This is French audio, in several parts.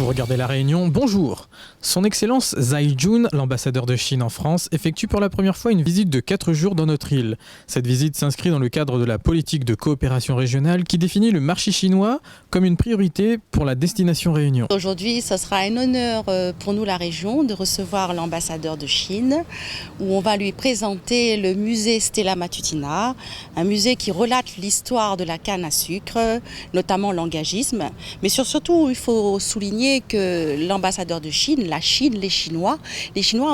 regardez La Réunion, bonjour. Son Excellence Zhai Jun, l'ambassadeur de Chine en France, effectue pour la première fois une visite de 4 jours dans notre île. Cette visite s'inscrit dans le cadre de la politique de coopération régionale qui définit le marché chinois comme une priorité pour la destination Réunion. Aujourd'hui, ce sera un honneur pour nous, la région, de recevoir l'ambassadeur de Chine, où on va lui présenter le musée Stella Matutina, un musée qui relate l'histoire de la canne à sucre, notamment l'engagisme. Mais surtout, il faut souligner que l'ambassadeur de Chine, la Chine, les Chinois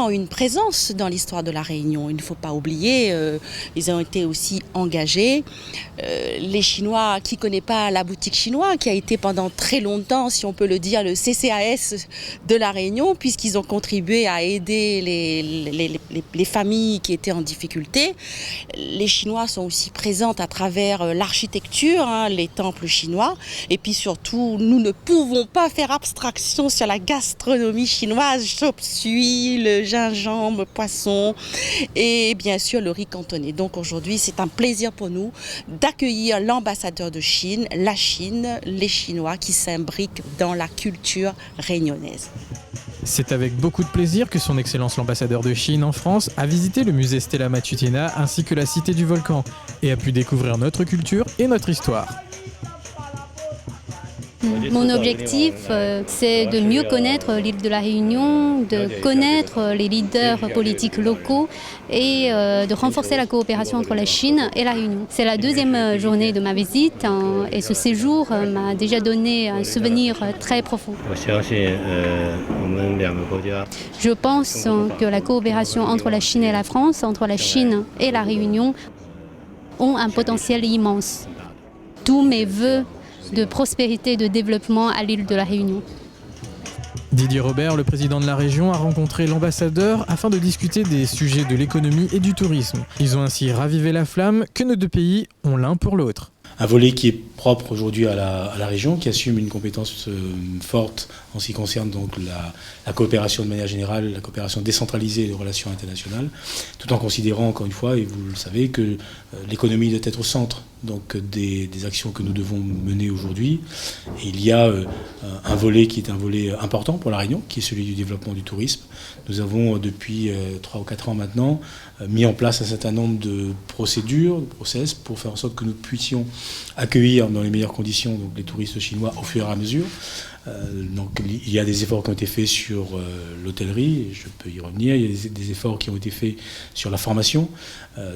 ont une présence dans l'histoire de la Réunion. Il ne faut pas oublier, ils ont été aussi engagés. Les Chinois, qui ne connaît pas la boutique chinoise, qui a été pendant très longtemps, si on peut le dire, le CCAS de la Réunion, puisqu'ils ont contribué à aider les familles qui étaient en difficulté. Les Chinois sont aussi présents à travers l'architecture, les temples chinois. Et puis surtout, nous ne pouvons pas faire abstraction sur la gastronomie chinoise, chop suey, le gingembre, poisson et bien sûr le riz cantonais. Donc aujourd'hui, c'est un plaisir pour nous d'accueillir l'ambassadeur de Chine, la Chine, les Chinois qui s'imbriquent dans la culture réunionnaise. C'est avec beaucoup de plaisir que son Excellence l'ambassadeur de Chine en France a visité le musée Stella Matutina ainsi que la Cité du Volcan et a pu découvrir notre culture et notre histoire. Mon objectif, c'est de mieux connaître l'île de la Réunion, de connaître les leaders politiques locaux et de renforcer la coopération entre la Chine et la Réunion. C'est la deuxième journée de ma visite et ce séjour m'a déjà donné un souvenir très profond. Je pense que la coopération entre la Chine et la France, entre la Chine et la Réunion, ont un potentiel immense. Tous mes vœux de prospérité et de développement à l'île de la Réunion. Didier Robert, le président de la région, a rencontré l'ambassadeur afin de discuter des sujets de l'économie et du tourisme. Ils ont ainsi ravivé la flamme que nos deux pays ont l'un pour l'autre. Un volet qui est propre aujourd'hui à la région, qui assume une compétence forte en ce qui concerne donc la coopération de manière générale, la coopération décentralisée et les relations internationales, tout en considérant encore une fois, et vous le savez, que l'économie doit être au centre donc, des actions que nous devons mener aujourd'hui. Et il y a un volet qui est un volet important pour la Réunion, qui est celui du développement du tourisme. Nous avons depuis 3 ou 4 ans maintenant mis en place un certain nombre de procédures, de process, pour faire en sorte que nous puissions accueillir dans les meilleures conditions donc, les touristes chinois au fur et à mesure. Donc il y a des efforts qui ont été faits sur l'hôtellerie, je peux y revenir, il y a des efforts qui ont été faits sur la formation,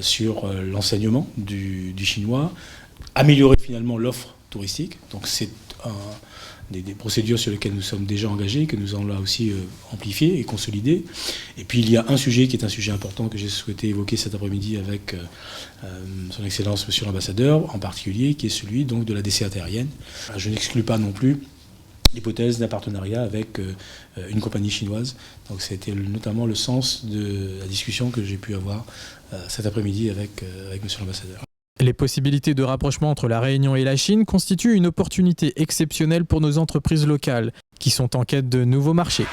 sur l'enseignement du chinois, améliorer finalement l'offre touristique, donc c'est des procédures sur lesquelles nous sommes déjà engagés, que nous allons là aussi amplifier et consolider. Et puis il y a un sujet qui est un sujet important que j'ai souhaité évoquer cet après-midi avec son Excellence Monsieur l'ambassadeur, en particulier, qui est celui donc de la desserte aérienne. Je n'exclus pas non plus l'hypothèse d'un partenariat avec une compagnie chinoise. Donc c'était notamment le sens de la discussion que j'ai pu avoir cet après-midi avec Monsieur l'ambassadeur. Les possibilités de rapprochement entre la Réunion et la Chine constituent une opportunité exceptionnelle pour nos entreprises locales, qui sont en quête de nouveaux marchés.